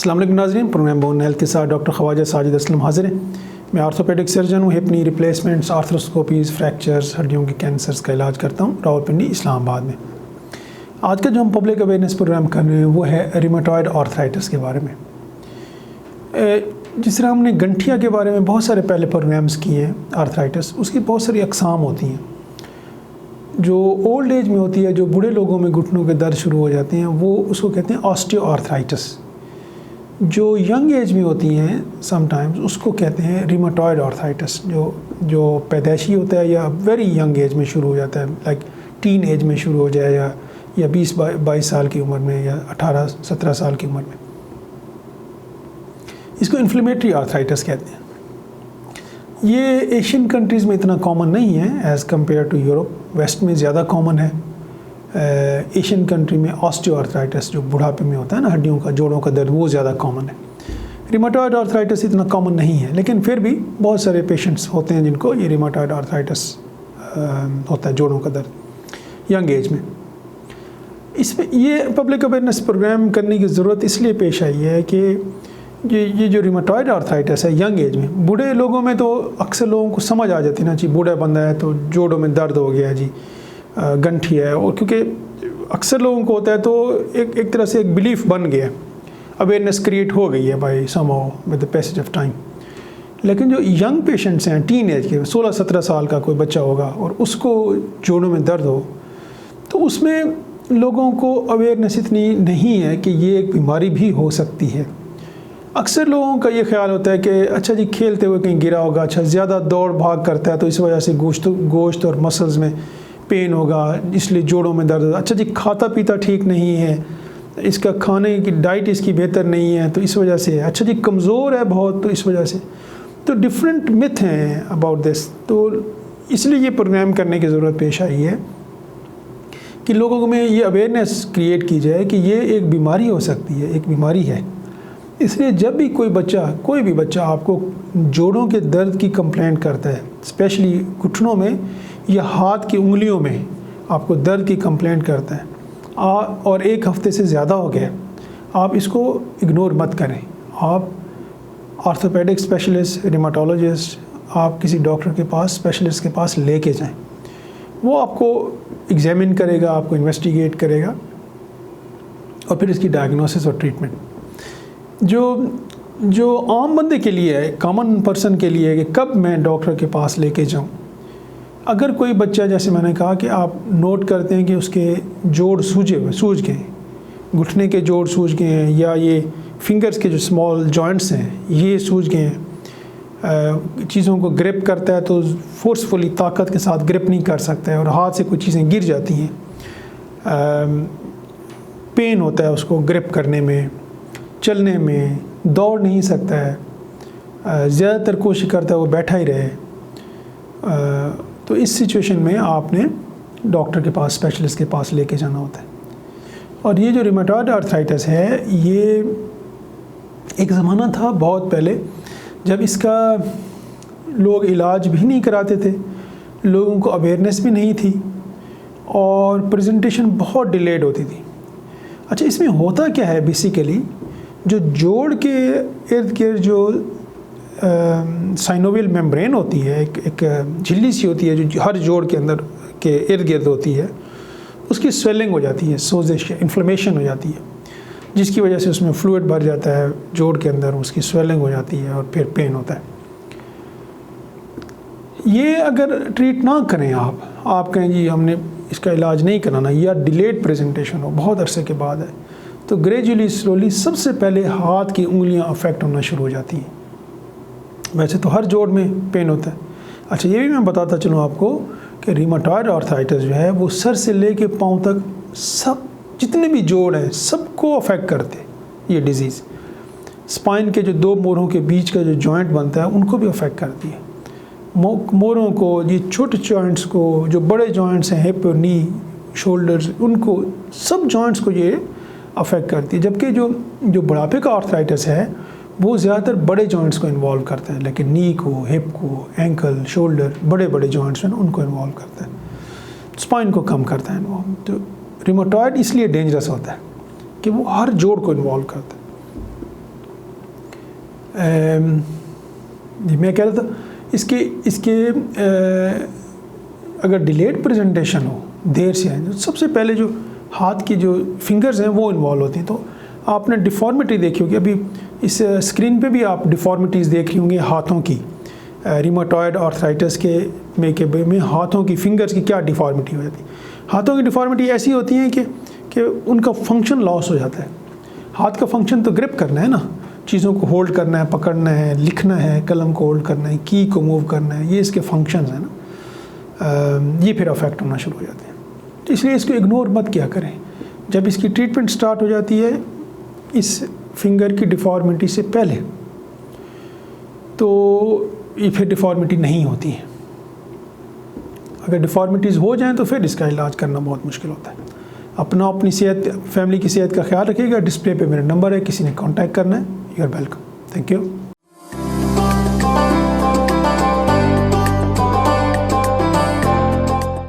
अस्सलाम वालेकुम नाज़रीन, प्रोग्राम बोन हेल्थ के साथ डॉक्टर ख्वाजा साजिद असलम हाजिर हैं। मैं आर्थोपेडिक सर्जन हूँ। हिप नी रिप्लेसमेंट्स, आर्थ्रोस्कोपीज़, फ्रैक्चर्स, हड्डियों के कैंसर्स का इलाज करता हूँ रावलपिंडी इस्लामाबाद में। आज का जो हम पब्लिक अवेयरनेस प्रोग्राम कर रहे हैं वो है रिमेटॉयड आर्थराइटिस के बारे में। जिस तरह हमने गंठिया के बारे में बहुत सारे पहले प्रोग्राम्स किए हैं, आर्थराइटिस उसकी बहुत सारी अकसाम होती हैं। जो ओल्ड एज में होती है, जो बूढ़े लोगों में घुटनों के दर्द शुरू हो जाते हैं, वो उसको कहते हैं ऑस्टियोआर्थराइटिस। जो यंग एज में होती हैं समटाइम्स उसको कहते हैं रिमेटॉयड आर्थराइटिस, जो पैदाइशी होता है या वेरी यंग एज में शुरू हो जाता है, लाइक टीन एज में शुरू हो जाए या 20-22 साल की उम्र में या 18-17 साल की उम्र में। इसको इन्फ्लेमेटरी आर्थराइटिस कहते हैं। ये एशियन कंट्रीज़ में इतना कॉमन नहीं है as compare to Europe. West में ज़्यादा कॉमन है। एशियन कंट्री में ऑस्टियोआर्थराइटिस जो बुढ़ापे में होता है ना, हड्डियों का, जोड़ों का दर्द, वो ज़्यादा कॉमन है। रिमेटॉयड आर्थराइटिस इतना कॉमन नहीं है, लेकिन फिर भी बहुत सारे पेशेंट्स होते हैं जिनको ये रिमेटॉयड आर्थराइटिस होता है, जोड़ों का दर्द, यंग एज में। इसमें ये पब्लिक अवेयरनेस प्रोग्राम करने की ज़रूरत इसलिए पेश आई है कि ये जो रिमेटॉयड आर्थराइटिस है यंग एज में, बूढ़े लोगों में तो अक्सर लोगों को समझ आ जाती है ना जी, बूढ़ा बंदा है तो जोड़ों में दर्द हो गया जी, गंठी है। और क्योंकि अक्सर लोगों को होता है तो एक तरह से एक बिलीफ बन गया, अवेयरनेस क्रिएट हो गई है by somehow with the passage of time. लेकिन जो यंग पेशेंट्स हैं, टीन एज के, 16-17 साल का कोई बच्चा होगा और उसको जोड़ों में दर्द हो, तो उसमें लोगों को अवेयरनेस इतनी नहीं है कि ये एक बीमारी भी हो सकती है। अक्सर लोगों का ये ख्याल होता है कि अच्छा जी, खेलते हुए कहीं गिरा होगा, अच्छा ज़्यादा दौड़ भाग करता है तो इस वजह से गोश्त और मसल्स में पेन होगा, इसलिए जोड़ों में दर्द होगा। अच्छा जी, खाता पीता ठीक नहीं है, इसका खाने की डाइट इसकी बेहतर नहीं है तो इस वजह से। अच्छा जी, कमज़ोर है बहुत तो इस वजह से। तो डिफरेंट मिथ हैं अबाउट दिस। तो इसलिए ये प्रोग्राम करने की ज़रूरत पेश आई है कि लोगों में ये अवेयरनेस क्रिएट की जाए कि ये एक बीमारी हो सकती है, एक बीमारी है। इसलिए जब भी कोई भी बच्चा आपको जोड़ों के दर्द की कंप्लेंट करता है, स्पेशली घुटनों में या हाथ की उंगलियों में आपको दर्द की कंप्लेंट करता है और 1 हफ्ते से ज़्यादा हो गया, आप इसको इग्नोर मत करें। आप आर्थोपेडिक स्पेशलिस्ट, रिमेटोलॉजिस्ट, आप किसी डॉक्टर के पास, स्पेशलिस्ट के पास लेके जाएं। वो आपको एग्जामिन करेगा, आपको इन्वेस्टिगेट करेगा और फिर इसकी डायग्नोसिस और ट्रीटमेंट। जो आम बंदे के लिए है, कॉमन पर्सन के लिए है कि कब मैं डॉक्टर के पास लेके जाऊं। अगर कोई बच्चा, जैसे मैंने कहा कि आप नोट करते हैं कि उसके जोड़ सूज गए, घुटने के जोड़ सूज गए हैं, या ये फिंगर्स के जो स्मॉल जॉइंट्स हैं ये सूज गए हैं, चीज़ों को ग्रिप करता है तो फोर्सफुली ताकत के साथ ग्रिप नहीं कर सकता है और हाथ से कुछ चीज़ें गिर जाती हैं, पेन होता है उसको ग्रिप करने में, चलने में, दौड़ नहीं सकता है, ज़्यादातर कोशिश करता है वो बैठा ही रहे। तो इस सिचुएशन में आपने डॉक्टर के पास, स्पेशलिस्ट के पास लेके जाना होता है। और ये जो रिमेटॉयड आर्थराइटिस है, ये एक ज़माना था बहुत पहले जब इसका लोग इलाज भी नहीं कराते थे, लोगों को अवेयरनेस भी नहीं थी और प्रेजेंटेशन बहुत डिलेड होती थी। अच्छा, इसमें होता क्या है बेसिकली, जो जोड़ के इर्द गिर्द जो साइनोवियल मेम्ब्रेन होती है, एक झिल्ली सी होती है जो हर जोड़ के अंदर के इर्द गिर्द होती है, उसकी स्वेलिंग हो जाती है, सोजिश, इन्फ्लेमेशन हो जाती है, जिसकी वजह से उसमें फ्लूइड भर जाता है जोड़ के अंदर, उसकी स्वेलिंग हो जाती है और फिर पेन होता है। ये अगर ट्रीट ना करें, आप कहें जी हमने इसका इलाज नहीं कराना, या डिलेड प्रेजेंटेशन हो, बहुत अरसे के बाद है, तो ग्रेजुअली स्लोली सबसे पहले हाथ की उंगलियां अफेक्ट होना शुरू हो जाती हैं। वैसे तो हर जोड़ में पेन होता है। अच्छा, ये भी मैं बताता चलूँ आपको कि रिमेटॉयड आर्थराइटिस जो है वो सर से लेके पाँव तक सब जितने भी जोड़ हैं सबको अफेक्ट करते हैं ये डिज़ीज़। स्पाइन के जो 2 मोरों के बीच का जो जॉइंट बनता है उनको भी अफेक्ट करती है। मोरों को, ये छोटे जॉइंट्स को, जो बड़े जॉइंट्स हैं, हिप, नी, शोल्डर्स, उनको सब जॉइंट्स को ये अफेक्ट करती है। जबकि जो बुढ़ापे का आर्थराइटिस है वो ज़्यादातर बड़े जॉइंट्स को इन्वॉल्व करता है, लेकिन नी को, हिप को, एंकल, शोल्डर, बड़े जॉइंट्स हैं उनको इन्वॉल्व करता है, स्पाइन को कम करता है इन्वॉल्व। तो रिमेटॉयड इसलिए डेंजरस होता है कि वो हर जोड़ को इन्वॉल्व करता है। जी मैं कह रहा था इसके अगर डिलेड प्रेजेंटेशन हो, देर से आए, तो सबसे पहले जो हाथ की जो फिंगर्स हैं वो इन्वॉल्व होती हैं। तो आपने डिफ़ॉर्मिटी देखी होगी, अभी इस स्क्रीन पे भी आप डिफ़ॉर्मिटीज़ देख रही होंगी हाथों की, रिमाटॉयड आर्थराइटिस में हाथों की फिंगर्स की क्या डिफ़ॉर्मिटी हो जाती है। हाथों की डिफ़ॉर्मिटी ऐसी होती है कि उनका फंक्शन लॉस हो जाता है। हाथ का फंक्शन तो ग्रिप करना है ना, चीज़ों को होल्ड करना है, पकड़ना है, लिखना है, कलम को होल्ड करना है, की को मूव करना है, ये इसके फंक्शंस हैं ना, ये फिर अफेक्ट होना शुरू हो जाते हैं। तो इसलिए इसको इग्नोर मत किया करें। जब इसकी ट्रीटमेंट स्टार्ट हो जाती है इस फिंगर की डिफ़ॉर्मिटी से पहले, तो ये फिर डिफ़ॉर्मिटी नहीं होती है। अगर डिफ़ॉर्मिटीज़ हो जाएं तो फिर इसका इलाज करना बहुत मुश्किल होता है। अपनी सेहत, फैमिली की सेहत का ख्याल रखिएगा। डिस्प्ले पे मेरा नंबर है, किसी ने कांटेक्ट करना है, you are welcome. Thank you.